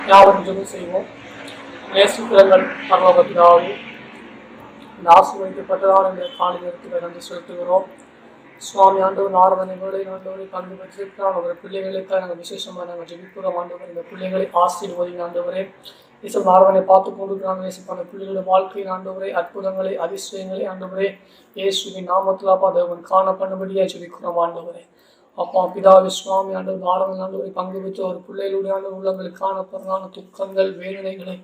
யாவரும் ஜெபம் செய்வோம். நேசிக்கிறங்கள் பரலோக பிதாவே, இந்த ஆசீர்வதிக்கப்பட்டதான இந்த காலை நேரத்தில் நன்றி செலுத்துகிறோம். சுவாமி ஆண்டவர் ஆராதனை வேலை ஆண்டவரை பங்கு பெற்றிருக்கிறார். அவருடைய பிள்ளைகளுக்காக நாங்கள் விசேஷமாக நாங்கள் ஜெபிக்கிறோம். ஆண்டவர் இந்த பிள்ளைகளை ஆசீர்வதிங்க ஆண்டவரே. இயேசு ஆராதனை பார்த்து கொண்டிருக்கிறாங்க. இயேசுப்பான பிள்ளைகளுடைய வாழ்க்கையின் ஆண்டவரை அற்புதங்களை அதிசயங்களை ஆண்டவரே இயேசுவின் நாமத்தில் அப்பா தேவன் காண பண்ணும்படியாக ஜெபிக்கிறோம் ஆண்டவரே. அப்பா பிதாவி சுவாமி ஆண்டவர் ஆராதனை ஆண்டவரை பங்கு பெற்று அவர் பிள்ளைகளுடைய ஆண்டு உள்ளங்களுக்கு காணப்படுறான துக்கங்கள் வேதனைகளை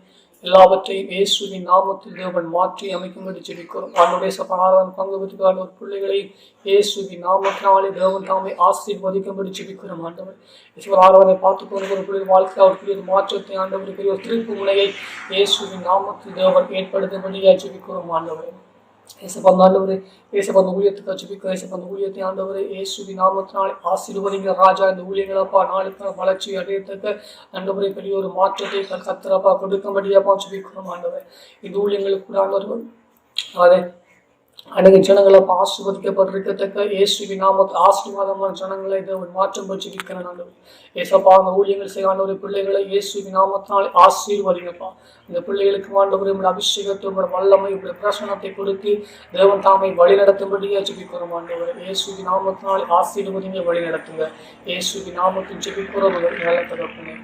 எல்லாவற்றையும் இயேசுவின் நாமத்தில் தேவன் மாற்றி அமைக்கும்படி ஜெபிக்கிறோம். ஆண்டவரே ஆராதனை பங்கு பெற்று ஆண்டவர் பிள்ளைகளை இயேசுவின் நாமத்தினாலே தேவன் தாமே ஆசீர்வதிக்கும்படி ஜெபிக்கிறோம். ஆண்டவர் இயேசு ஆராதனை பார்த்து கொண்டு ஒரு பிள்ளை வாழ்க்கை அவருக்குரிய மாற்றத்தை ஆண்டவர் பெரிய ஒரு திருப்பு முனையை இயேசுவின் நாமத்தில் தேவன் ஏற்படுத்தும்படியாக ஜெபிக்கிறோம். ஆண்டவரே ஆண்டவரே ஏசப்பந்த ஊழியத்துக்கு ஜெபிக்கிறோம். ஏசப்பந்த ஊழியத்தை ஆண்டவரே இயேசுவின் நாமத்தினாலே ஆசீர்வதிங்க ராஜா. இந்த ஊழியங்களப்பா நாளுக்கான வளர்ச்சி அடையத்தக்க ஆண்டவரே பெரிய ஒரு மாற்றத்தை கர்த்தரப்பா கொடுக்கும்படியாப்பா ஜெபிக்கிறோம். ஆண்டவரே இந்த ஊழியங்களுக்கு கூட ஆண்டவர் அதே அநேக ஜனங்களை ஆசீர்வதிக்கப்பட்டிருக்கத்தக்க இயேசுவின் நாமத்தில் ஆசீர்வாதமான ஜனங்களை இதை மாற்றம் பற்றி இருக்கிறேன். ஆண்டவர் ஏசப்பா அந்த ஊழியங்கள் செய்ய ஆண்டவரை பிள்ளைகளை இயேசுவின் நாமத்தினாலே ஆசீர்வதிங்கப்பா. இந்த பிள்ளைகளுக்கு ஆண்டவர் உங்களுடைய அபிஷேகத்தை உங்களுடைய வல்லமை உங்களுடைய பிரசனத்தை கொடுத்து தேவன் தாமை வழிநடத்தும்படியே ஜெபிக்கிறோம். ஆண்டவர் இயேசுவின் நாமத்தினாலே ஆசீர்வதிங்க வழிநடத்துங்க. இயேசுவின் நாமத்தில் ஜெபிக்கிறோம் நல்ல தகப்பனே.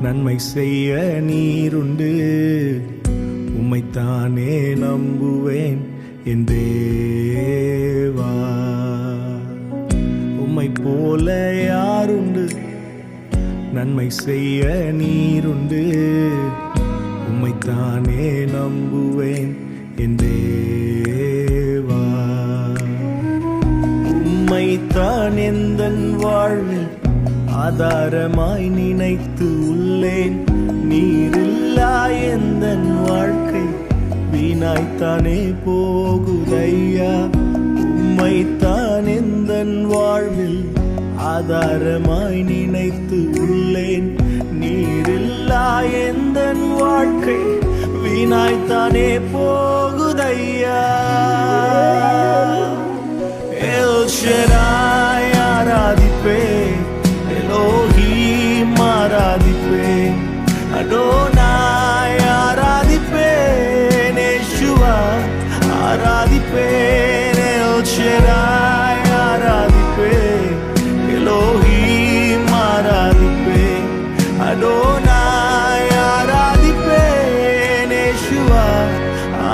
நன்மை செய்ய நீருண்டு, உம்மைத்தானே நம்புவேன் என் தேவா. உம்மை போல யாருண்டு, நன்மை செய்ய நீருண்டு, உம்மைத்தானே நம்புவேன் என் தேவா. உம்மைத்தான் எந்தன் வாழ்வில் ஆதாரமாய் நினைத்து உள்ளேன். நீரில்லா எந்தன் வாழ்க்கை வீணாய்த்தானே போகுதையா. உம்மைத்தான் எந்தன் வாழ்வில் ஆதாரமாய் நினைத்து உள்ளேன். நீரில்லா எந்தன் வாழ்க்கை வீணாய்த்தானே போகுதையா. எல் ஷடாய் ஆராதிப்பேன், எலோஹீம் ஆராதிப்பேன், அடோனாய் ஆராதிப்பேன், யெஷுவா ஆராதிப்பேன், எல் ஷடாய் ஆராதிப்பேன், எலோஹீம் ஆராதிப்பேன், அடோனாய் ஆராதிப்பேன், யெஷுவா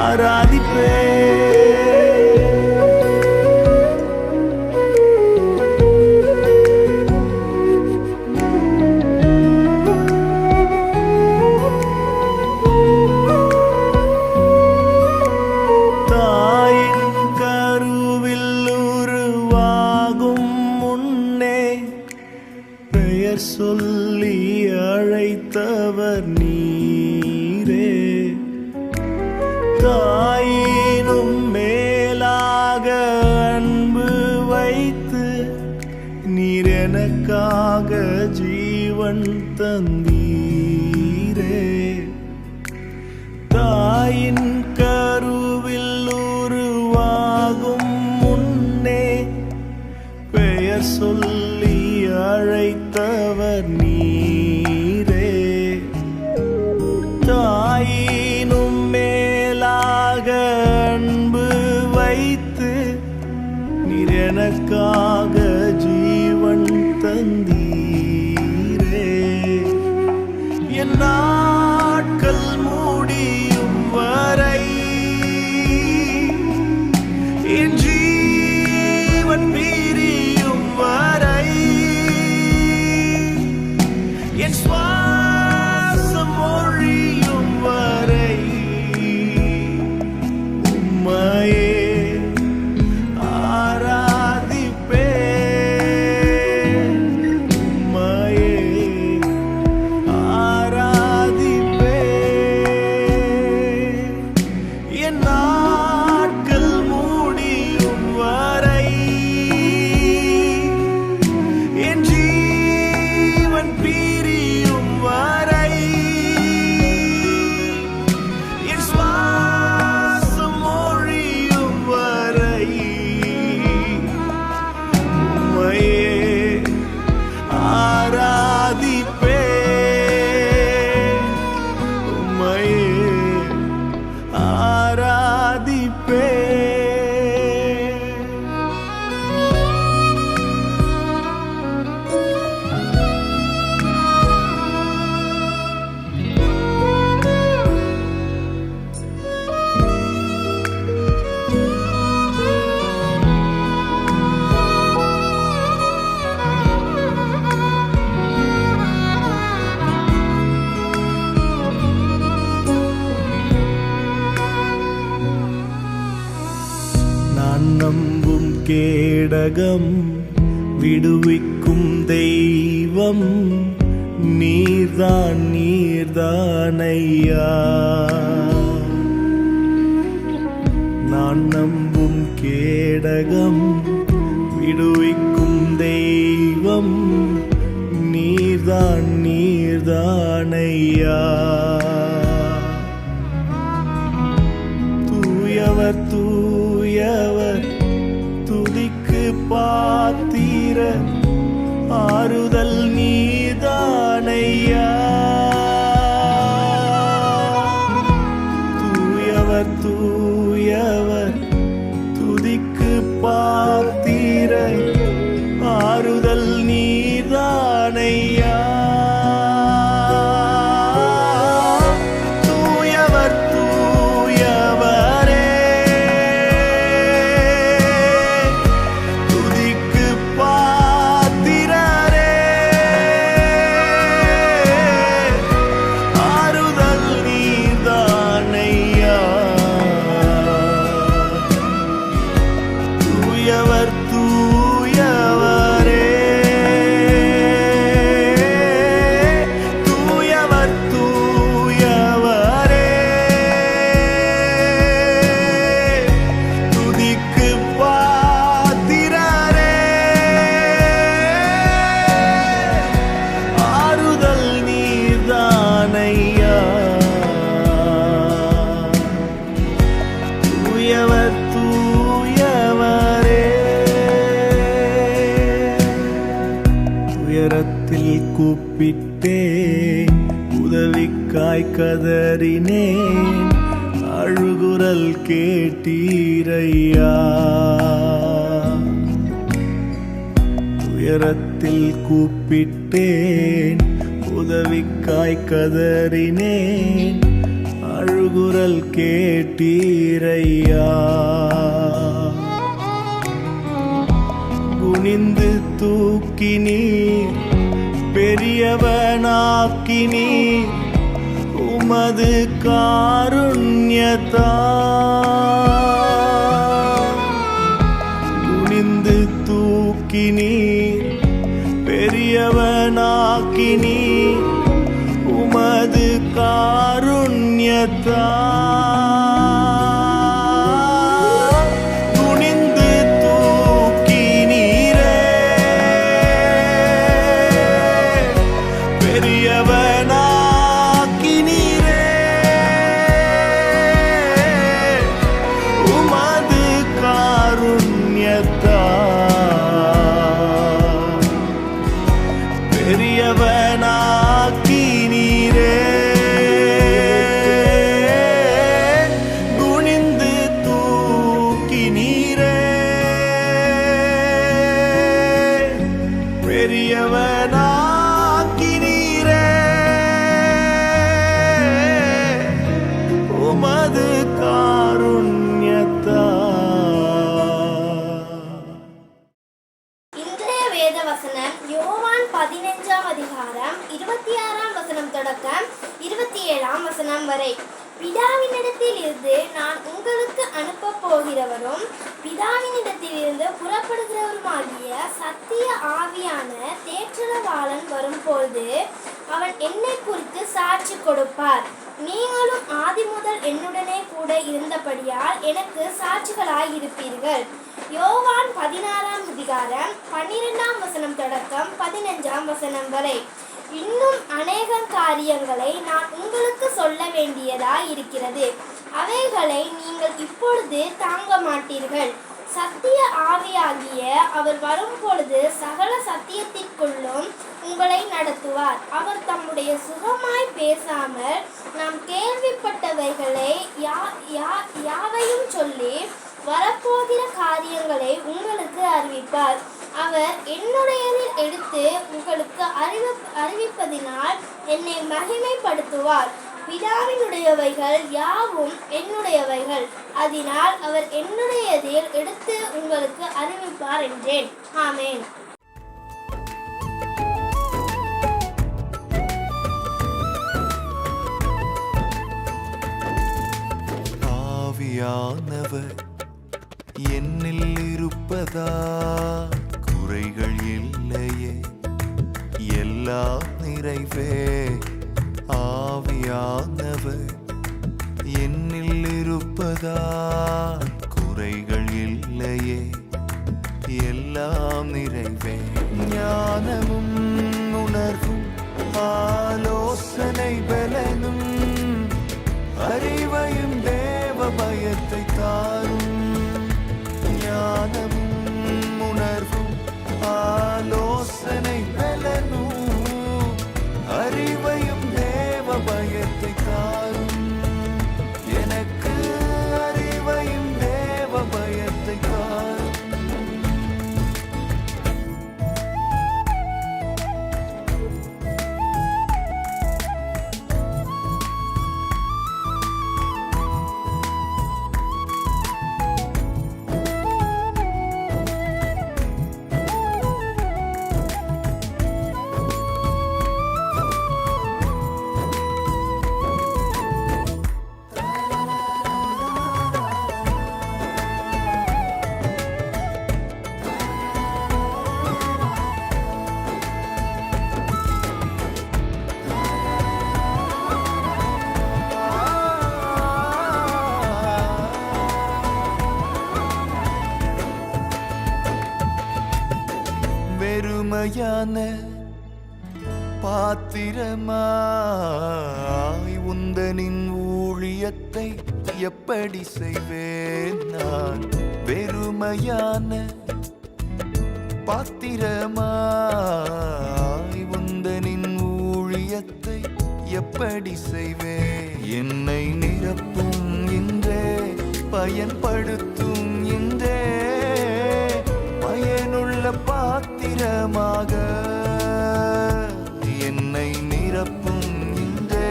ஆராதிப்பேன். சொல்லி அழைத்தவர் நீரே, தாயினும் மேலாக அன்பு வைத்து நீர் எனக்காக ஜீவன் தந்தீரே. தாயின் கருவில் உருவாகும் முன்னே பெயர் சொல்லி அழைத்தவர் நீரே, தாயினும் மேலாக அன்பு வைத்து நீர் எனக்காக ஜீவன் தந்தீரே. என் நாட்கள் முடியும் வரை என் ஜீவன் பிரியும் வரை என் சுவாசம் ஒழியும் வரை உம்மையே ஆராதிப்பேன், உம்மையே கேடகம் விடுவிக்கும் தெய்வம் நீர்தான் நீர்தானையா. நான் நம்பும் கேடகம் விடுவிக்கும் தெய்வம் நீர்தான் நீர்தானையா. தூயவர் தூயவர் துதிக்கு பாத்திர ஆறுதல் நீர்தானையா. தூயவர் தூயவர் துதிக்கு பாத்திர ஆறுதல் நீர்தானையா. தூயவர் தூயவரே துதிக்கு பாத்திரரே ஆறுதல் நீர்தானையா. தூயவர் தூயவரே தூயவர் தூயவரே துதிக்கு பாத்திரரே ஆறுதல் நீர்தானையா. தூயவர் தூயவரே உயரத்தில் கூப்பிட்டே உதவிக்காய் கதறினேன் அழுகுரல் கேட்டீரையா. உயரத்தில் கூப்பிட்டேன் உதவிக்காய் கதறினேன் அழுகுரல் கேட்டீரையா. குனிந்து தூக்கினீர் பெரியவனாக்கினீர் உமது காருண்யத்தா. குனிந்து தூக்கினீர் பெரியவனாக்கினீர் உமது காருண்யத்தா. குனிந்து தூக்கினீரே பெரியவனாக்கினீரே உமது காருண்யத்தா. பெரியவனாக்கினீரே குனிந்து தூக்கினீரே பெரியவனாக்கினீரே உமது காருண்யத்தா. இன்றைய வேத வசனம் யோவான் 15ஆம் அதிகாரம் 26ஆம் வசனம் தொடக்கம் 27ஆம் வசனம் வரை. பிதாவினிடத்தில் இருந்து நான் உங்களுக்கு அனுப்பப் போகிறவரும் பிதாவினிடத்தில் இருந்து புறப்படுகிறவருமாகிய சத்திய ஆவியான தேற்றரவாளன் வரும்பொழுது அவன் என்னை குறித்து சாட்சி கொடுப்பார். நீங்களும் ஆதி முதல் என்னுடனே கூட இருந்தபடியால் எனக்கு சாட்சிகளாய் இருப்பீர்கள். யோவான் 16ஆம் அதிகாரம் 12ஆம் வசனம் தொடக்கம் 15ஆம் வசனம் வரை. இன்னும் அநேக காரியங்களை நான் உங்களுக்கு சொல்ல வேண்டியதாய் இருக்கிறது. அவைகளை நீங்கள் இப்பொழுது தாங்க மாட்டீர்கள். சத்திய ஆவியாகிய அவர் வரும்பொழுது சகல சத்தியத்திற்குள்ளும் உங்களை நடத்துவார். அவர் தம்முடைய சுகமாய் பேசாமல் நாம் கேள்விப்பட்டவைகளை யாவையும் சொல்லி வரப்போகிற காரியங்களை உங்களுக்கு அறிவிப்பார். அவர் என்னுடையதில் எடுத்து உங்களுக்கு அறிவிப்பதினால் என்னை மகிமைப்படுத்துவார். பிதாவினுடையவைகள் யாவும் என்னுடையவைகள். அதனால் அவர் என்னுடையதில் எடுத்து உங்களுக்கு அறிவிப்பார் என்றேன். ஆமென். ஆவியானவர் என்னில் இருப்பார். இருப்பதா குறைகள் இல்லையே, எல்லாம் நிறைவே ஆவியானவர் என்னில் இருப்பதா குறைகள் இல்லையே, எல்லாம் நிறைவே. ஞானமும் உணர்வும் ஆலோசனை பலனும் அறிவையும் தேவ பயத்தை தாரும். ஞானமும் உணர்வும் ஆலோசனை பலனும் அறிவையும் தேவ பயத்தை தாரும். எனக்கு அறிவையும் தேவ பயத்தை தாரும். வெறுமையான பாத்திரமாய் உந்தனின் ஊழியத்தை எப்படி செய்வேன் நான்? வெறுமையான பாத்திரமாய் உந்தனின் ஊழியத்தை எப்படி செய்வேன்? என்னை நிரப்பும் இன்றே, பயன்படுத்தும் இன்றே, பயனுள்ள பாத்திரமாக என்னை நிரப்பும் இன்றே,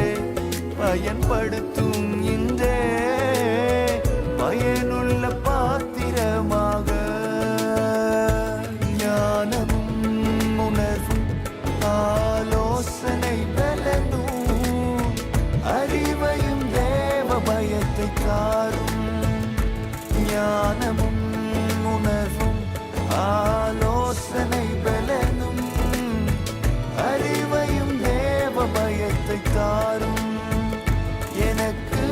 பயன்படுத்தும் இன்றே, பயனுள்ள பாத்திரமாக. ஞானமும் உணர்வும் ஆலோசனை பலனும் அறிவையும் தேவ பயத்தை தாரும். ஞானமும் உணர்வும் ஆலோசனை பலனும் அறிவையும் தேவ பயத்தை தாரும். எனக்கு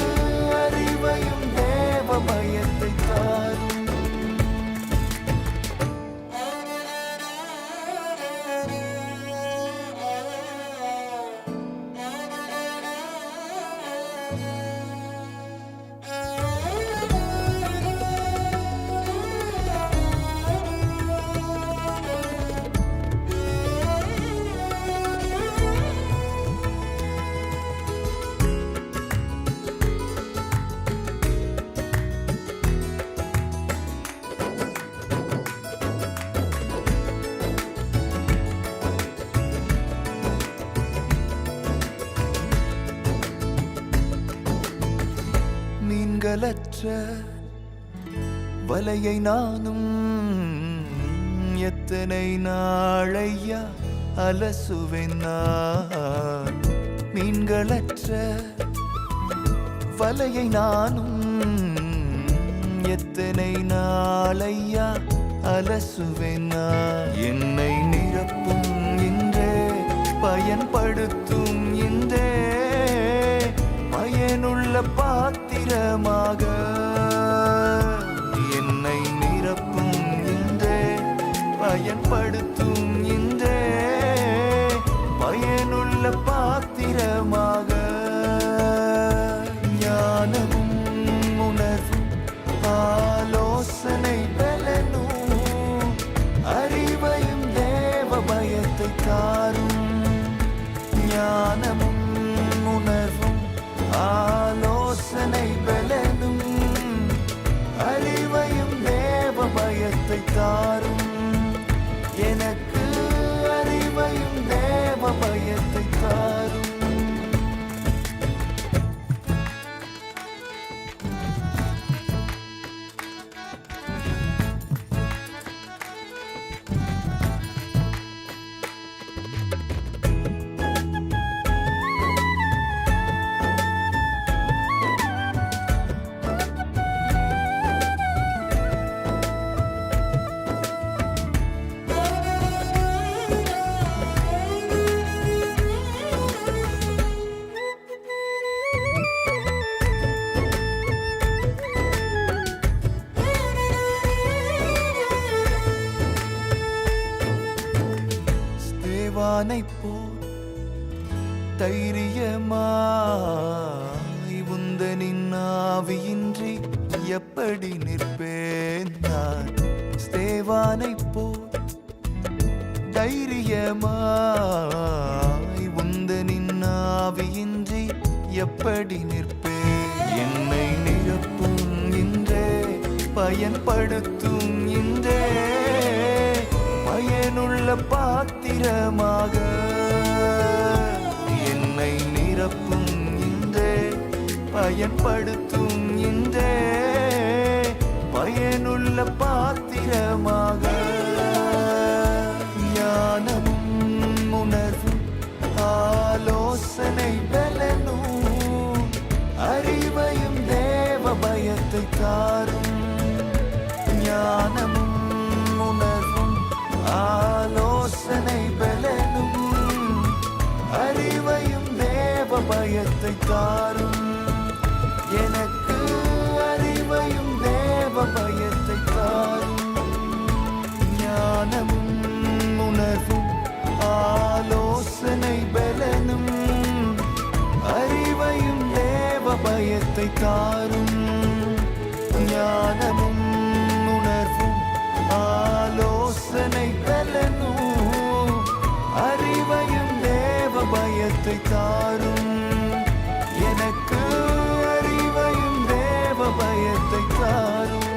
அறிவையும் தேவ பயத்தை தாரும். மீன்களற்ற வலையை நானும் எத்தனை நாளையா அலசுவேன் நான்? மீன்களற்ற வலையை நானும் எத்தனை நாளையா அலசுவேன் நான்? என்னை நிரப்பும் இன்றே, பயன்படுத்தும் இன்றே, பயனுள்ள பாத்திரமாக என்னை நிரப்பும் இன்றே, பயன்படுத்தும் இன்றே, பயனுள்ள பாத்திரமாக. ஞானமும் உணர்வும் ஆலோசனை பலனும் அறிவையும் தேவ பயத்தை தாரும். ஞானமும் உணர்வும் ஆலோசனை பலனும் அறிவையும் தேவ பயத்தை தாரும். எனக்கு அறிவையும் தேவ பயத்தை தாரும். ஸ்தேவானைப் போல் தைரியமாய் உந்தனின் ஆவியின்றி எப்படி நிற்பேன் நான்? ஸ்தேவானைப் போல் தைரியமாய் உந்தனின் ஆவியின்றி எப்படி நிற்பேன்? என்னை நிரப்பும் இன்றே, பயன்படுத்தும் இன்றே, பயனுள்ள பாத்திரமாக என்னை நிரப்பும் இன்றே, பயன்படுத்தும் இன்றே, பயனுள்ள பாத்திரமாக. ஞானமும் உணர்வும் ஆலோசனை பலனும் அறிவையும் தேவ பயத்தை தாரும். ஞானமும் உணர்வும் ஆலோசனை பலனும் அறிவையும் தேவ பயத்தை தாரும். எனக்கு அறிவையும் தேவ பயத்தை தாரும். ஞானமும் உணர்வும் ஆலோசனை பலனும் அறிவையும் தேவ பயத்தை தாரும். ஞானமும் உணர்வும் ஆலோசனை பலனும் அறிவையும் தேவ பயத்தை தாரும். எனக்கு அறிவையும் தேவ பயத்தை தாரும்.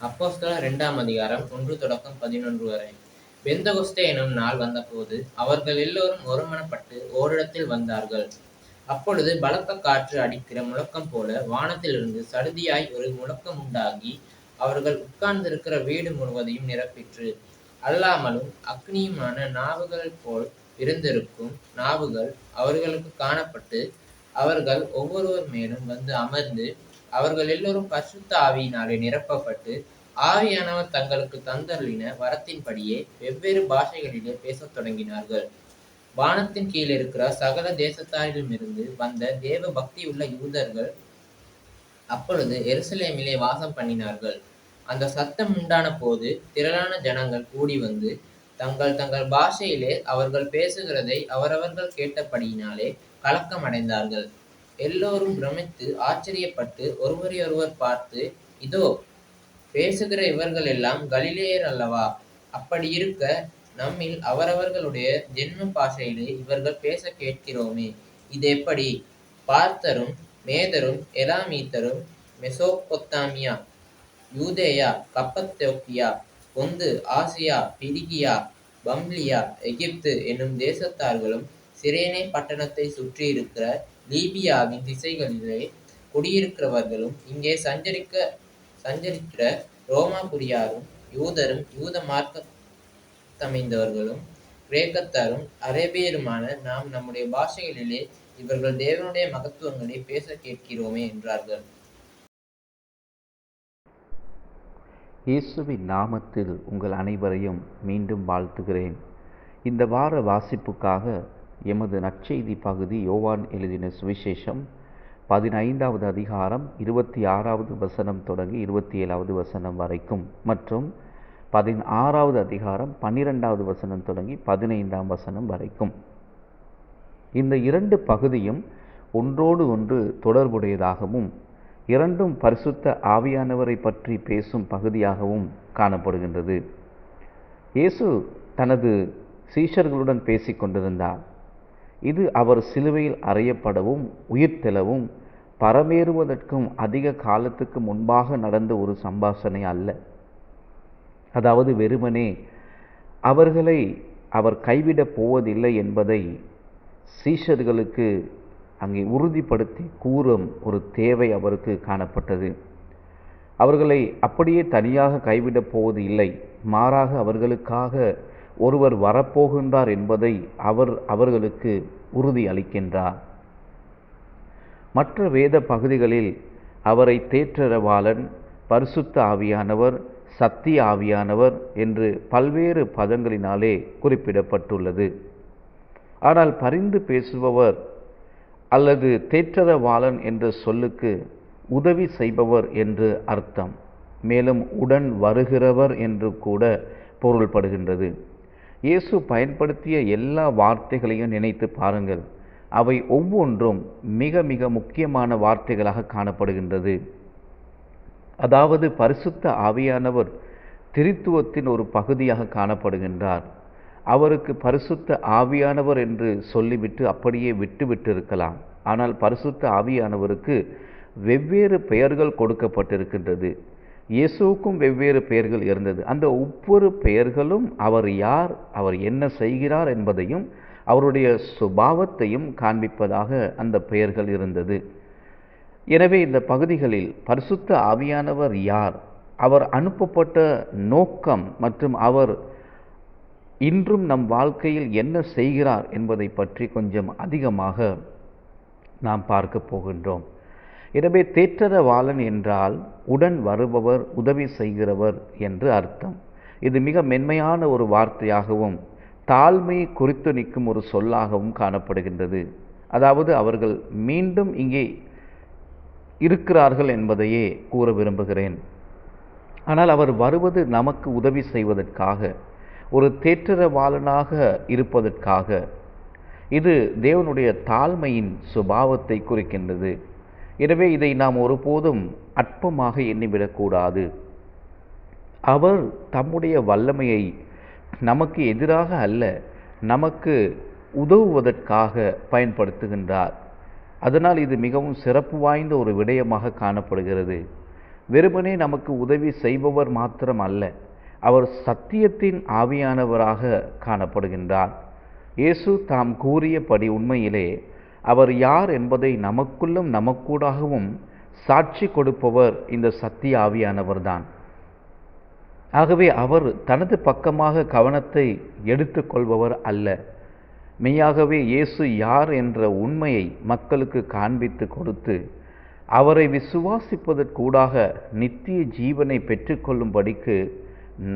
அப்போஸ்தலர் 2ஆம் அதிகாரம் 1-11 வரை. பெந்தகொஸ்தே எனும் நாள் வந்தபோது அவர்கள் எல்லோரும் ஒருமனப்பட்டு ஓரிடத்தில் வந்தார்கள். அப்பொழுது பலத்த காற்று அடிக்கிற முழக்கம் போல வானத்திலிருந்து சடுதியாய் ஒரு முழக்கம் உண்டாகி அவர்கள் உட்கார்ந்திருக்கிற வீடு முழுவதையும் நிரப்பிற்று. அல்லாமலும் அக்னியுமான நாவுகள் போல் இருந்திருக்கும் நாவுகள் அவர்களுக்கு காணப்பட்டு அவர்கள் ஒவ்வொருவர் மேலும் வந்து அமர்ந்து அவர்கள் எல்லோரும் பரிசுத்த ஆவியினாலே நிரப்பப்பட்டு ஆவியானவர் தங்களுக்கு தந்தருளின வரத்தின்படியே வெவ்வேறு பாஷைகளிலே பேசத் தொடங்கினார்கள். வானத்தின் கீழ் இருக்கிற சகல தேசத்தாரிலுமிருந்து வந்த தேவ பக்தியுள்ள யூதர்கள் அப்பொழுது எருசலேமிலே வாசம் பண்ணினார்கள். அந்த சத்தம் உண்டான போது திரளான ஜனங்கள் கூடி வந்து தங்கள் தங்கள் பாஷையிலே அவர்கள் பேசுகிறதை அவரவர்கள் கேட்டபடியினாலே கலக்கம் அடைந்தார்கள். எல்லோரும் பிரமித்து ஆச்சரியப்பட்டு ஒருவரையொருவர் பார்த்து, இதோ பேசுகிற இவர்கள் எல்லாம் கலிலேயர் அல்லவா? அப்படி இருக்க நம்மில் அவரவர்களுடைய ஜென்ம பாஷையிலே இவர்கள் பேச கேட்கிறோமே, இது எப்படி? பார்த்தரும் மேதரும் எலாமீத்தரும் மெசோப்பொத்தாமியா, யூதேயா, கப்பத்தோக்கியா, பொந்து, ஆசியா, பிரிகியா, பம்லியா, எகிப்து என்னும் தேசத்தார்களும் சிரேனே பட்டணத்தை சுற்றியிருக்கிற லீபியாவின் திசைகளிலே குடியிருக்கிறவர்களும் இங்கே சஞ்சரிக்கிற ரோமாபுரியாரும் யூதரும் யூத மார்க்கத்தமைந்தவர்களும் கிரேக்கத்தாரும் அரேபியருமான நாம் நம்முடைய பாஷைகளிலே இவர்கள் தேவனுடைய மகத்துவங்களை பேச கேட்கிறோமே என்றார்கள். இயேசுவின் நாமத்தில் உங்கள் அனைவரையும் மீண்டும் வாழ்த்துகிறேன். இந்த வார வாசிப்புக்காக எமது நற்செய்தி பகுதி யோவான் எழுதின சுவிசேஷம் 15வது அதிகாரம் 26வது வசனம் தொடங்கி 27வது வசனம் வரைக்கும் மற்றும் 16வது அதிகாரம் 12வது வசனம் தொடங்கி 15ஆம் வசனம் வரைக்கும். இந்த இரண்டு பகுதியும் ஒன்றோடு ஒன்று தொடர்புடையதாகவும் இரண்டும் பரிசுத்த ஆவியானவரை பற்றி பேசும் பகுதியாகவும் காணப்படுகின்றது. இயேசு தனது சீஷர்களுடன் பேசிக் கொண்டிருந்தார். இது அவர் சிலுவையில் அறையப்படவும் உயிர்த்தெழவும் பரமேறுவதற்கும் அதிக காலத்துக்கு முன்பாக நடந்த ஒரு சம்பாஷணை அல்ல. அதாவது வெறுமனே அவர்களை அவர் கைவிடப் போவதில்லை என்பதை சீஷர்களுக்கு அங்கே உறுதிப்படுத்தி கூறும் ஒரு தேவை அவருக்கு காணப்பட்டது. அவர்களை அப்படியே தனியாக கைவிடப் போவது இல்லை, மாறாக அவர்களுக்காக ஒருவர் வரப்போகின்றார் என்பதை அவர்களுக்கு உறுதி அளிக்கின்றார். மற்ற வேத பகுதிகளில் அவரை தேற்றரவாளன், பரிசுத்த ஆவியானவர், சத்திய ஆவியானவர் என்று பல்வேறு பதங்களினாலே குறிப்பிடப்பட்டுள்ளது. ஆனால் பரிந்து பேசுபவர் அல்லது தேற்றரவாளன் என்ற சொல்லுக்கு உதவி செய்பவர் என்று அர்த்தம். மேலும் உடன் வருகிறவர் என்று கூட பொருள்படுகின்றது. இயேசு பயன்படுத்திய எல்லா வார்த்தைகளையும் நினைத்து பாருங்கள். அவை ஒவ்வொன்றும் மிக மிக முக்கியமான வார்த்தைகளாக காணப்படுகின்றது. அதாவது பரிசுத்த ஆவியானவர் திரித்துவத்தின் ஒரு பகுதியாக காணப்படுகின்றார். அவருக்கு பரிசுத்த ஆவியானவர் என்று சொல்லிவிட்டு அப்படியே விட்டுவிட்டு இருக்கலாம். ஆனால் பரிசுத்த ஆவியானவருக்கு வெவ்வேறு பெயர்கள் கொடுக்கப்பட்டிருக்கின்றது. இயேசுவுக்கும் வெவ்வேறு பெயர்கள் இருந்தது. அந்த ஒவ்வொரு பெயர்களும் அவர் யார், அவர் என்ன செய்கிறார் என்பதையும் அவருடைய சுபாவத்தையும் காண்பிப்பதாக அந்த பெயர்கள் இருந்தது. எனவே இந்த பகுதிகளில் பரிசுத்த ஆவியானவர் யார், அவர் அனுப்பப்பட்ட நோக்கம் மற்றும் அவர் இன்றும் நம் வாழ்க்கையில் என்ன செய்கிறார் என்பதை பற்றி கொஞ்சம் அதிகமாக நாம் பார்க்க போகின்றோம். எனவே தேற்றரவாளன் என்றால் உடன் வருபவர், உதவி செய்கிறவர் என்று அர்த்தம். இது மிக மென்மையான ஒரு வார்த்தையாகவும் தாழ்மையை குறித்து நிற்கும் ஒரு சொல்லாகவும் காணப்படுகின்றது. அதாவது அவர்கள் மீண்டும் இங்கே இருக்கிறார்கள் என்பதையே கூற விரும்புகிறேன். ஆனால் அவர் வருவது நமக்கு உதவி செய்வதற்காக, ஒரு தேற்றரவாளனாக இருப்பதற்காக. இது தேவனுடைய தாழ்மையின் சுபாவத்தை குறிக்கின்றது. எனவே இதை நாம் ஒருபோதும் அற்பமாக எண்ணிவிடக்கூடாது. அவர் தம்முடைய வல்லமையை நமக்கு எதிராக அல்ல, நமக்கு உதவுவதற்காக பயன்படுத்துகின்றார். அதனால் இது மிகவும் சிறப்பு வாய்ந்த ஒரு விடயமாக காணப்படுகிறது. வெறுமனே நமக்கு உதவி செய்பவர் மாத்திரம் அல்ல, அவர் சத்தியத்தின் ஆவியானவராக காணப்படுகின்றார். இயேசு தாம் கூறியபடி உண்மையிலே அவர் யார் என்பதை நமக்குள்ளும் நமக்கூடாகவும் சாட்சி கொடுப்பவர் இந்த சத்திய ஆவியானவர்தான். ஆகவே அவர் தனது பக்கமாக கவனத்தை எடுத்துக்கொள்பவர் அல்ல. மெய்யாகவே இயேசு யார் என்ற உண்மையை மக்களுக்கு காண்பித்து கொடுத்து அவரை விசுவாசிப்பதற்கூடாக நித்திய ஜீவனை பெற்றுக்கொள்ளும்படிக்கு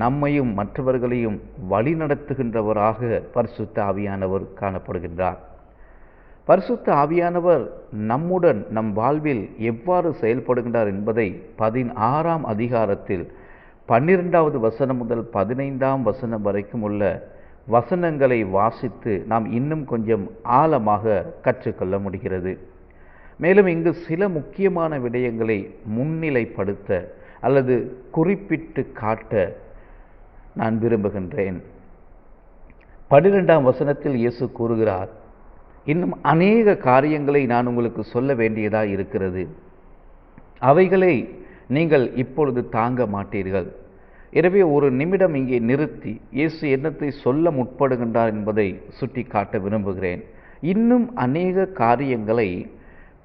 நம்மையும் மற்றவர்களையும் வழிநடத்துகின்றவராக பரிசுத்த ஆவியானவர் காணப்படுகின்றார். பரிசுத்த ஆவியானவர் நம்முடன் நம் வாழ்வில் எவ்வாறு செயல்படுகின்றார் என்பதை 16ஆம் அதிகாரத்தில் 12வது வசனம் முதல் 15ஆம் வசனம் வரைக்கும் உள்ள வசனங்களை வாசித்து நாம் இன்னும் கொஞ்சம் ஆழமாக கற்றுக்கொள்ள முடிகிறது. மேலும் இங்கு சில முக்கியமான விடயங்களை முன்னிலைப்படுத்த அல்லது குறிப்பிட்டு காட்ட நான் விரும்புகின்றேன். 12ஆம் வசனத்தில் இயேசு கூறுகிறார், இன்னும் அநேக காரியங்களை நான் உங்களுக்கு சொல்ல வேண்டியதாக இருக்கிறது, அவைகளை நீங்கள் இப்பொழுது தாங்க மாட்டீர்கள். எனவே ஒரு நிமிடம் இங்கே நிறுத்தி இயேசு என்னத்தை சொல்ல முற்படுகின்றார் என்பதை சுட்டி காட்ட விரும்புகிறேன். இன்னும் அநேக காரியங்களை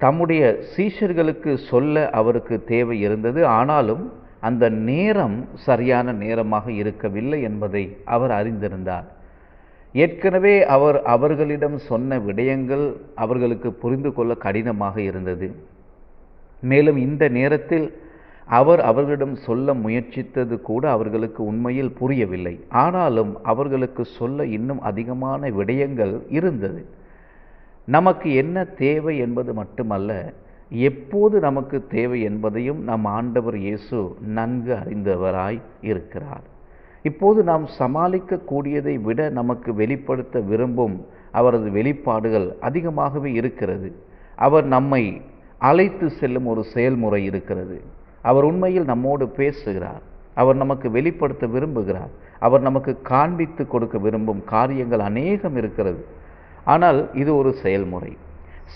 தம்முடைய சீஷர்களுக்கு சொல்ல அவருக்கு தேவை இருந்தது. ஆனாலும் அந்த நேரம் சரியான நேரமாக இருக்கவில்லை என்பதை அவர் அறிந்திருந்தார். ஏற்கனவே அவர் அவர்களிடம் சொன்ன விடயங்கள் அவர்களுக்கு புரிந்து கொள்ள கடினமாக இருந்தது. மேலும் இந்த நேரத்தில் அவர் அவர்களிடம் சொல்ல முயற்சித்தது கூட அவர்களுக்கு உண்மையில் புரியவில்லை. ஆனாலும் அவர்களுக்கு சொல்ல இன்னும் அதிகமான விடயங்கள் இருந்தது. நமக்கு என்ன தேவை என்பது மட்டுமல்ல, எப்போது நமக்கு தேவை என்பதையும் நம் ஆண்டவர் இயேசு நன்கு அறிந்தவராய் இருக்கிறார். இப்போது நாம் சமாளிக்கக்கூடியதை விட நமக்கு வெளிப்படுத்த விரும்பும் அவரது வெளிப்பாடுகள் அதிகமாகவே இருக்கிறது. அவர் நம்மை அழைத்து செல்லும் ஒரு செயல்முறை இருக்கிறது. அவர் உண்மையில் நம்மோடு பேசுகிறார். அவர் நமக்கு வெளிப்படுத்த விரும்புகிறார். அவர் நமக்கு காண்பித்து கொடுக்க விரும்பும் காரியங்கள் அநேகம் இருக்கிறது. ஆனால் இது ஒரு செயல்முறை.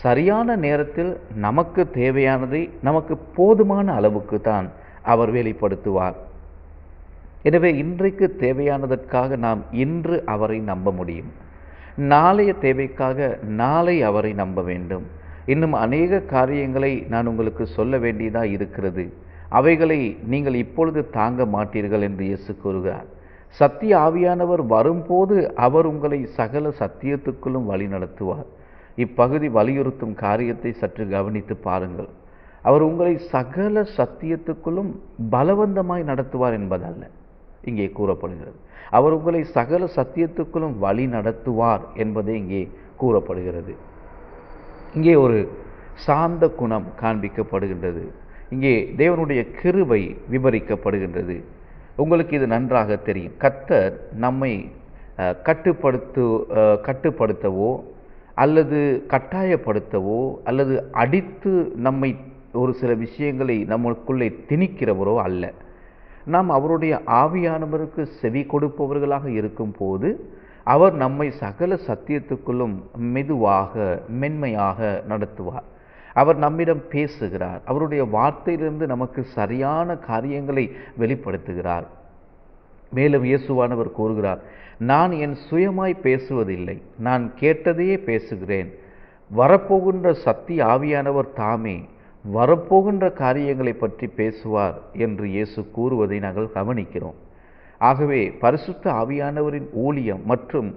சரியான நேரத்தில் நமக்கு தேவையானதை நமக்கு போதுமான அளவுக்கு தான் அவர் வெளிப்படுத்துவார். எனவே இன்றைக்கு தேவையானதற்காக நாம் இன்று அவரை நம்ப முடியும். நாளைய தேவைக்காக நாளை அவரை நம்ப வேண்டும். இன்னும் அநேக காரியங்களை நான் உங்களுக்கு சொல்ல வேண்டியதாக இருக்கிறது, அவைகளை நீங்கள் இப்பொழுது தாங்க மாட்டீர்கள் என்று இயேசு கூறுகிறார். சத்திய ஆவியானவர் வரும்போது அவர் உங்களை சகல சத்தியத்துக்குள்ளும் வழி நடத்துவார். இப்பகுதி வலியுறுத்தும் காரியத்தை சற்று கவனித்து பாருங்கள். அவர் உங்களை சகல சத்தியத்துக்குள்ளும் பலவந்தமாய் நடத்துவார் என்பதல்ல இங்கே கூறப்படுகிறது. அவர் உங்களை சகல சத்தியத்துக்குள்ளும் வழி நடத்துவார் என்பதே இங்கே கூறப்படுகிறது. இங்கே ஒரு சாந்த குணம் காண்பிக்கப்படுகின்றது. இங்கே தேவனுடைய கிருபை விவரிக்கப்படுகின்றது. உங்களுக்கு இது நன்றாக தெரியும். கர்த்தர் நம்மை கட்டுப்படுத்தவோ அல்லது கட்டாயப்படுத்தவோ அல்லது அடித்து நம்மை ஒரு சில விஷயங்களை நமக்குள்ளே திணிக்கிறவரோ அல்ல. நாம் அவருடைய ஆவியானவருக்கு செவி கொடுப்பவர்களாக இருக்கும்போது அவர் நம்மை சகல சத்தியத்துக்குள்ளும் மெதுவாக மென்மையாக நடத்துவார். அவர் நம்மிடம் பேசுகிறார். அவருடைய வார்த்தையிலிருந்து நமக்கு சரியான காரியங்களை வெளிப்படுத்துகிறார். மேலும் இயேசுவானவர் கூறுகிறார், நான் என் சுயமாய் பேசுவதில்லை, நான் கேட்டதையே பேசுகிறேன். வரப்போகின்ற சத்திய ஆவியானவர் தாமே வரப்போகின்ற காரியங்களை பற்றி பேசுவார் என்று இயேசு கூறுவதை நாங்கள் கவனிக்கிறோம். ஆகவே பரிசுத்த ஆவியானவரின் ஊழியம் மற்றும்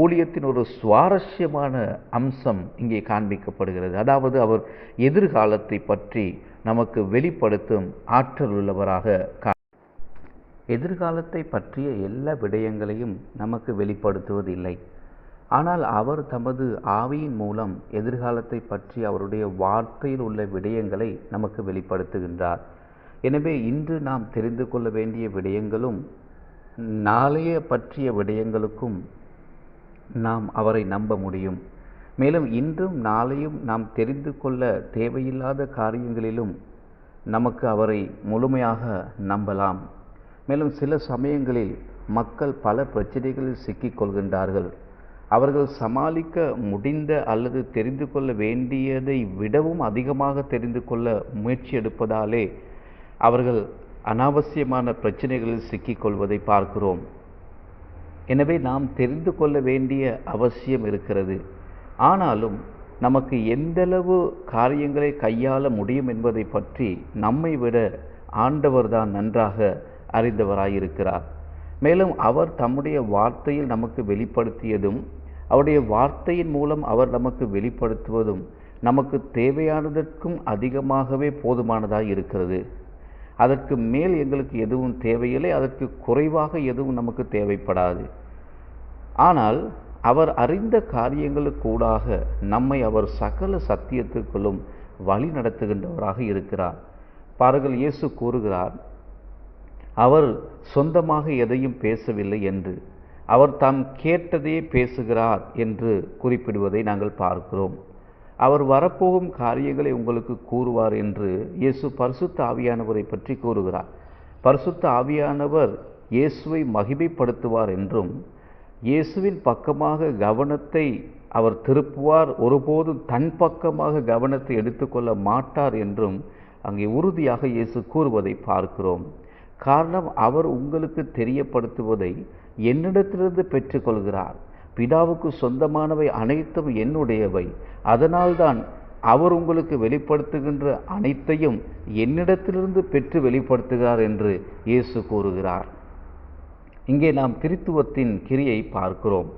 ஊழியத்தின் ஒரு சுவாரஸ்யமான அம்சம் இங்கே காண்பிக்கப்படுகிறது. அதாவது அவர் எதிர்காலத்தை பற்றி நமக்கு வெளிப்படுத்தும் ஆற்றல் உள்ளவராக எதிர்காலத்தை பற்றிய எல்லா விடயங்களையும் நமக்கு வெளிப்படுத்துவதில்லை. ஆனால் அவர் தமது ஆவியின் மூலம் எதிர்காலத்தை பற்றி அவருடைய வார்த்தையில் உள்ள விடயங்களை நமக்கு வெளிப்படுத்துகின்றார். எனவே இன்று நாம் தெரிந்து கொள்ள வேண்டிய விடயங்களும் நாளைய பற்றிய விடயங்களுக்கும் நாம் அவரை நம்ப முடியும். மேலும் இன்றும் நாளையும் நாம் தெரிந்து கொள்ள தேவையில்லாத காரியங்களிலும் நமக்கு அவரை முழுமையாக நம்பலாம். மேலும் சில சமயங்களில் மக்கள் பல பிரச்சனைகளில் சிக்கிக்கொள்கின்றார்கள். அவர்கள் சமாளிக்க முடிந்த அல்லது தெரிந்து கொள்ள வேண்டியதை விடவும் அதிகமாக தெரிந்து கொள்ள முயற்சி எடுப்பதாலே அவர்கள் அனாவசியமான பிரச்சனைகளில் சிக்கிக்கொள்வதை பார்க்கிறோம். எனவே நாம் தெரிந்து கொள்ள வேண்டிய அவசியம் இருக்கிறது. ஆனாலும் நமக்கு எந்தளவு காரியங்களை கையாள முடியும் என்பதை பற்றி நம்மை விட ஆண்டவர்தான் நன்றாக அறிந்தவராயிருக்கிறார். மேலும் அவர் தம்முடைய வார்த்தையில் நமக்கு வெளிப்படுத்தியதும் அவருடைய வார்த்தையின் மூலம் அவர் நமக்கு வெளிப்படுத்துவதும் நமக்கு தேவையானதற்கும் அதிகமாகவே போதுமானதாக இருக்கிறது. அதற்கு மேல் எங்களுக்கு எதுவும் தேவையில்லை, அதற்கு குறைவாக எதுவும் நமக்கு தேவைப்படாது. ஆனால் அவர் அறிந்த காரியங்களுக்கூடாக நம்மை அவர் சகல சத்தியத்துக்குள்ளும் வழி நடத்துகின்றவராக இருக்கிறார். பாருங்கள், இயேசு கூறுகிறார், அவர் சொந்தமாக எதையும் பேசவில்லை என்று, அவர் தாம் கேட்டதே பேசுகிறார் என்று குறிப்பிடுவதை நாங்கள் பார்க்கிறோம். அவர் வரப்போகும் காரியங்களை உங்களுக்கு கூறுவார் என்று இயேசு பரிசுத்த ஆவியானவரை பற்றி கூறுகிறார். பரிசுத்த ஆவியானவர் இயேசுவை மகிமைப்படுத்துவார் என்றும், இயேசுவின் பக்கமாக கவனத்தை அவர் திருப்புவார், ஒருபோதும் தன் பக்கமாக கவனத்தை எடுத்துக்கொள்ள மாட்டார் என்றும் அங்கே உறுதியாக இயேசு கூறுவதை பார்க்கிறோம். காரணம், அவர் உங்களுக்கு தெரியப்படுத்துவதை என்னிடத்திலிருந்து பெற்றுக்கொள்கிறார். பிதாவுக்கு சொந்தமானவை அனைத்தும் என்னுடையவை. அதனால்தான் அவர் உங்களுக்கு வெளிப்படுத்துகின்ற அனைத்தையும் என்னிடத்திலிருந்து பெற்று வெளிப்படுத்துகிறார் என்று இயேசு கூறுகிறார். இங்கே நாம் திரித்துவத்தின் கிரியை பார்க்கிறோம்.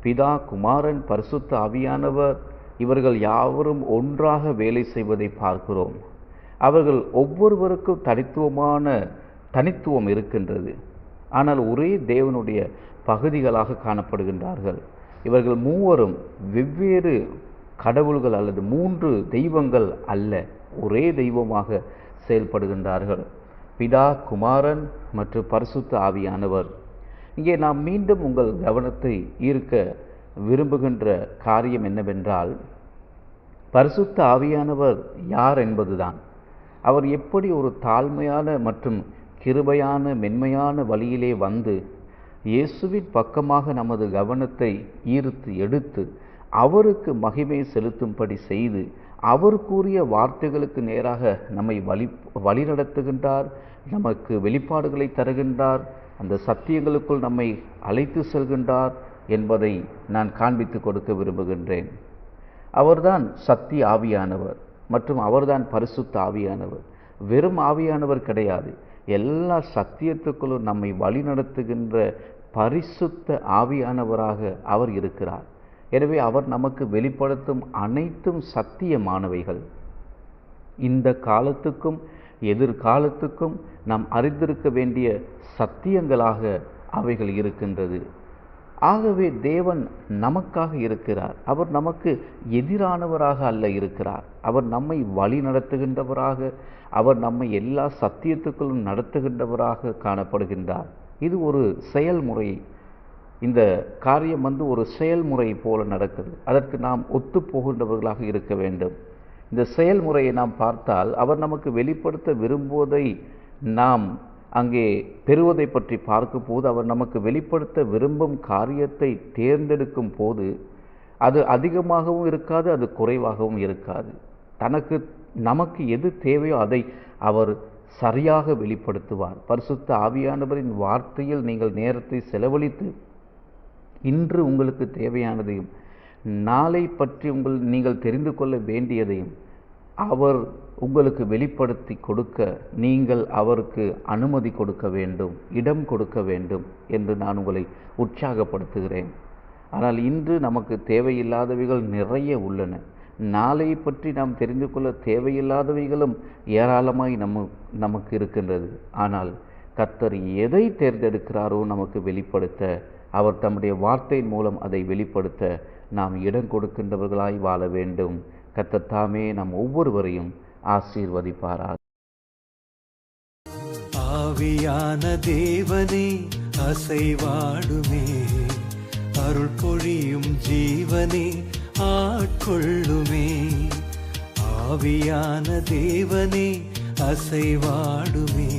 பிதா, குமாரன், பரிசுத்த ஆவியானவர் இவர்கள் யாவரும் ஒன்றாக வேலை செய்வதை பார்க்கிறோம். அவர்கள் ஒவ்வொருவருக்கும் தனித்துவம் இருக்கின்றது. ஆனால் ஒரே தேவனுடைய பகுதிகளாக காணப்படுகின்றார்கள். இவர்கள் மூவரும் வெவ்வேறு கடவுள்கள் அல்லது மூன்று தெய்வங்கள் அல்ல, ஒரே தெய்வமாக செயல்படுகின்றார்கள். பிதா, குமாரன் மற்றும் பரிசுத்த ஆவியானவர். இங்கே நாம் மீண்டும் உங்கள் கவனத்தை ஈர்க்க விரும்புகின்ற காரியம் என்னவென்றால், பரிசுத்த ஆவியானவர் யார் என்பதுதான். அவர் எப்படி ஒரு தாழ்மையான மற்றும் கிருபையான மென்மையான வழியிலே வந்து இயேசுவின் பக்கமாக நமது கவனத்தை ஈர்த்து எடுத்து அவருக்கு மகிமை செலுத்தும்படி செய்து அவர் கூறிய வார்த்தைகளுக்கு நேராக நம்மை வழிநடத்துகின்றார், நமக்கு வெளிப்பாடுகளை தருகின்றார், அந்த சத்தியங்களுக்குள் நம்மை அழைத்து செல்கின்றார் என்பதை நான் காண்பித்து கொடுக்க விரும்புகின்றேன். அவர்தான் சத்திய ஆவியானவர் மற்றும் அவர்தான் பரிசுத்த ஆவியானவர். வெறும் ஆவியானவர் கிடையாது, எல்லா சத்தியத்துக்குள்ளும் நம்மை வழிநடத்துகின்ற பரிசுத்த ஆவியானவராக அவர் இருக்கிறார். எனவே அவர் நமக்கு வெளிப்படுத்தும் அனைத்தும் சத்தியமானவைகள். இந்த காலத்துக்கும் எதிர்காலத்துக்கும் நாம் அறிந்திருக்க வேண்டிய சத்தியங்களாக அவைகள் இருக்கின்றது. ஆகவே தேவன் நமக்காக இருக்கிறார். அவர் நமக்கு எதிரானவராக அல்ல இருக்கிறார். அவர் நம்மை வழி நடத்துகின்றவராக, அவர் நம்மை எல்லா சத்தியத்துக்களும் நடத்துகின்றவராக காணப்படுகின்றார். இது ஒரு செயல்முறை. இந்த காரியம் ஒரு செயல்முறை போல நடக்குது. அதற்கு நாம் ஒத்து போகின்றவர்களாக இருக்க வேண்டும். இந்த செயல்முறையை நாம் பார்த்தால் அவர் நமக்கு வெளிப்படுத்த விரும்புவதை நாம் அங்கே பெறுவதை பற்றி பார்க்கும் போது, அவர் நமக்கு வெளிப்படுத்த விரும்பும் காரியத்தை தேர்ந்தெடுக்கும் போது அது அதிகமாகவும் இருக்காது, அது குறைவாகவும் இருக்காது. நமக்கு எது தேவையோ அதை அவர் சரியாக வெளிப்படுத்துவார். பரிசுத்த ஆவியானவரின் வார்த்தையில் நீங்கள் நேரத்தை செலவழித்து இன்று உங்களுக்கு தேவையானதையும் நாளை பற்றி நீங்கள் தெரிந்து கொள்ள வேண்டியதையும் அவர் உங்களுக்கு வெளிப்படுத்தி கொடுக்க நீங்கள் அவருக்கு அனுமதி கொடுக்க வேண்டும், இடம் கொடுக்க வேண்டும் என்று நான் உங்களை உற்சாகப்படுத்துகிறேன். ஆனால் இன்று நமக்கு தேவையில்லாதவைகள் நிறைய உள்ளன. நாளை பற்றி நாம் தெரிந்து கொள்ள தேவையில்லாதவைகளும் ஏராளமாய் நமக்கு இருக்கின்றது. ஆனால் கர்த்தர் எதை தேர்ந்தெடுக்கிறாரோ நமக்கு வெளிப்படுத்த, அவர் தம்முடைய வார்த்தையின் மூலம் அதை வெளிப்படுத்த நாம் இடம் கொடுக்கின்றவர்களாய் வாழ வேண்டும். கர்த்தர் தாமே நம் ஒவ்வொருவரையும் ஆசீர்வதிப்பாராக. ஆவியான தேவனே அசைவாடுமே, அருள் பொழியும் ஜீவனே ஆட்கொள்ளுமே. ஆவியான தேவனே அசைவாடுமே,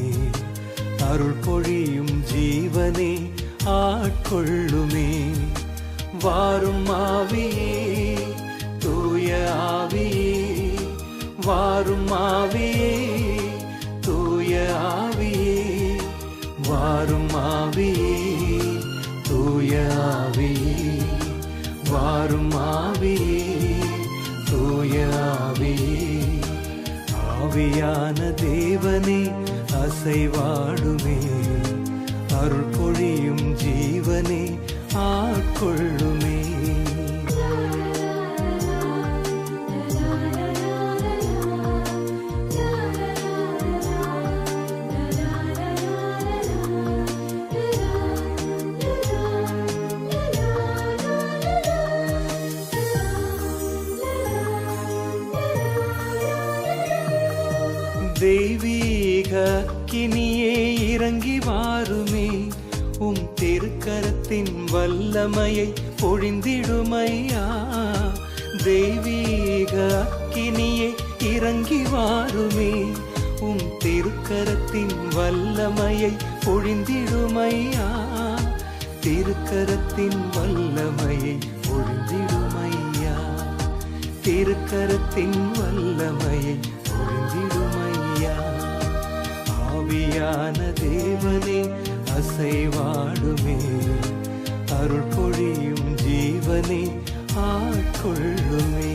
அருள் பொழியும் ஜீவனே ஆட்கொள்ளுமே. வாரும் ஆவியே, தூய ஆவியே, வாரும் ஆவியே, தூய ஆவியே, வாரும் ஆவியே, தூய ஆவியே, வாரும் ஆவியே, தூய ஆவியே. ஆவியான தேவனே அசைவாடுமே, அருள் பொழியும் ஜீவனே ஆட்கொள்ளுமே. தெய்வீக அக்கினியே இறங்கி வாருமே, உம் திருக்கரத்தின் வல்லமையை பொழிந்திடுமையா. தெய்வீக அக்கினியே இறங்கி வாருமே, உம் திருக்கரத்தின் வல்லமையை பொழிந்திடுமையா. திருக்கரத்தின் வல்லமையை பொழிந்திடுமையா, திருக்கரத்தின் வல்லமையை பொழிந்திடுமையா. ஆவியான தேவனே அசைவாடுமே, அருள் பொழியும் ஜீவனே ஆட்கொள்ளுமே.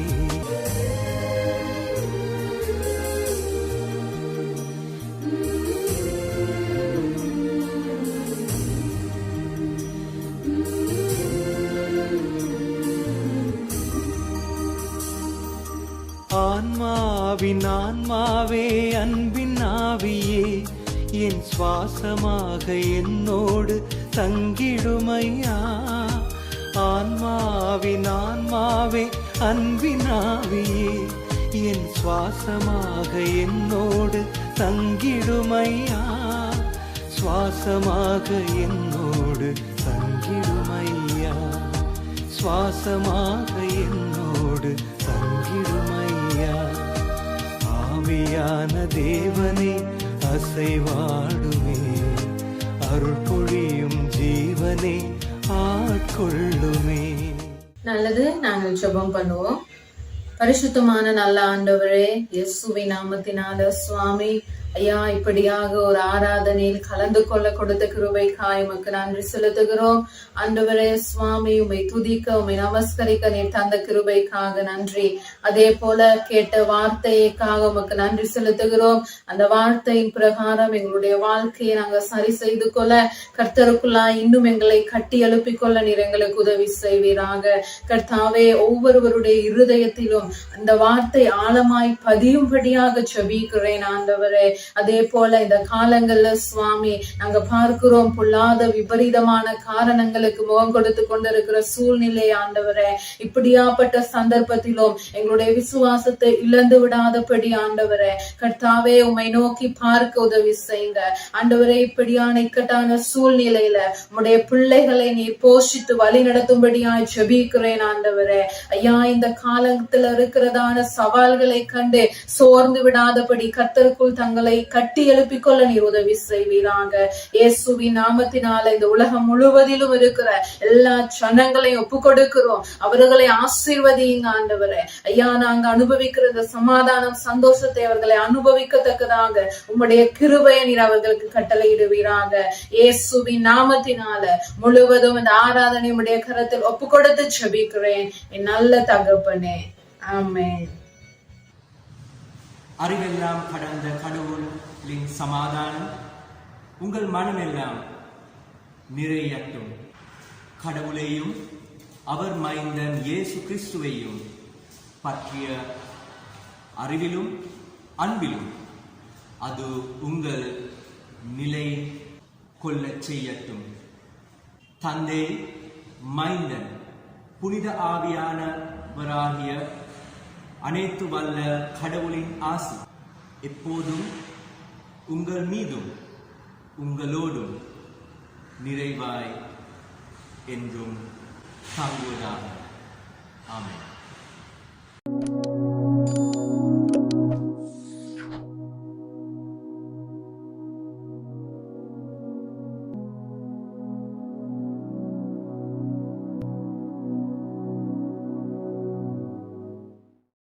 ஆன்மாவின் ஆன்மாவே, அன்பின் ஆவியே, என் சுவாசமாக என்னோடு தங்கிடுமையா. ஆன்மாவின் ஆன்மாவே, அன்பின் ஆவியே, என் சுவாசமாக என்னோடு தங்கிடுமையா. சுவாசமாக என்னோடு தங்கிடுமையா, சுவாசமாக என்னோடு தங்கிடுமையா. ஆவியான தேவனே அசைவாடுமே, அருள் பொழியும் ஜீவனே ஆட்கொள்ளுமே. நல்லது, நாங்கள் ஜெபம் பண்ணுவோம். பரிசுத்தமான நல்ல ஆண்டவரே, இயேசுவின் நாமத்தினால சுவாமி ஐயா, இப்படியாக ஒரு ஆராதனையில் கலந்து கொள்ள கொடுத்த கிருபைக்காய் உமக்கு நன்றி செலுத்துகிறோம். ஆண்டவரே சுவாமி, உம்மை துதிக்க, உம்மை நமஸ்கரிக்க நீர் தந்த கிருபைக்காக நன்றி. அதே போல கேட்ட வார்த்தைக்காக உமக்கு நன்றி செலுத்துகிறோம். அந்த வார்த்தையின் பிரகாரம் எங்களுடைய வாழ்க்கையை நாங்கள் சரி செய்து கொள்ள, கர்த்தருக்குள்ளாய் இன்னும் எங்களை கட்டி எழுப்பிக் கொள்ள நீர் எங்களுக்கு உதவி செய்வீராக. கர்த்தாவே, ஒவ்வொருவருடைய இருதயத்திலும் அந்த வார்த்தை ஆழமாய் பதியும்படியாக ஜெபிக்கிறேன். ஆண்டவரே, அதே போல இந்த காலங்கள்ல சுவாமி நாங்க பார்க்கிறோம், பொல்லாத விபரீதமான காரணங்களுக்கு முகம் கொடுத்து கொண்டிருக்கிற சூழ்நிலை ஆண்டவரே. இப்படியாப்பட்ட சந்தர்ப்பத்திலும் எங்களுடைய விசுவாசத்தை இழந்து விடாதபடி ஆண்டவரே கர்த்தாவே உம்மை நோக்கி பார்க்க உதவி செய்யுங்க ஆண்டவரே. இப்படியான இக்கட்டான சூழ்நிலையில உம்முடைய பிள்ளைகளை நீர் போஷித்து வழி நடத்தும்படியாய் ஜெபிக்கிறேன் ஆண்டவரே. ஐயா, இந்த காலத்துல இருக்கிறதான சவால்களை கண்டு சோர்ந்து விடாதபடி கர்த்தருக்குள் தங்களை கட்டி எழுப்பிக் கொள்ள நீர் உதவி செய்வீராங்க. இயேசுவின் நாமத்தினால இந்த உலகம் முழுவதிலும் இருக்கிற எல்லா ஜனங்களையும் ஒப்பு கொடுக்கிறோம். அவர்களை ஆசீர்வதிங்க ஆண்டவரே. ஐயா, நாங்க அனுபவிக்கிற இந்த சமாதானம் சந்தோஷத்தை அவர்களை அனுபவிக்கத்தக்கதாக உம்முடைய கிருபையை நீர் அவர்களுக்கு கட்டளையிடுவீராங்க. இயேசுவின் நாமத்தினால முழுவதும் இந்த ஆராதனை உம்முடைய கரத்தில் ஒப்பு கொடுத்து ஜெபிக்கிறேன் என் நல்ல தகப்பனே. ஆமென். அறிவெல்லாம் கடந்த கடவுளின் சமாதானம் உங்கள் மனமெல்லாம் நிறையட்டும். கடவுளையும் அவர் மைந்தன் இயேசு கிறிஸ்துவையும் பற்றிய அறிவிலும் அன்பிலும் அது உங்கள் நிலை கொள்ளச் செய்யட்டும். தந்தை, மைந்தன், புனித ஆவியானவராகிய அனைத்து வல்ல கடவுளின் ஆசி எப்போதும் உங்கள் மீதும் உங்களோடும் நிறைவாய் என்றும் தாங்குவதாக. ஆமென்.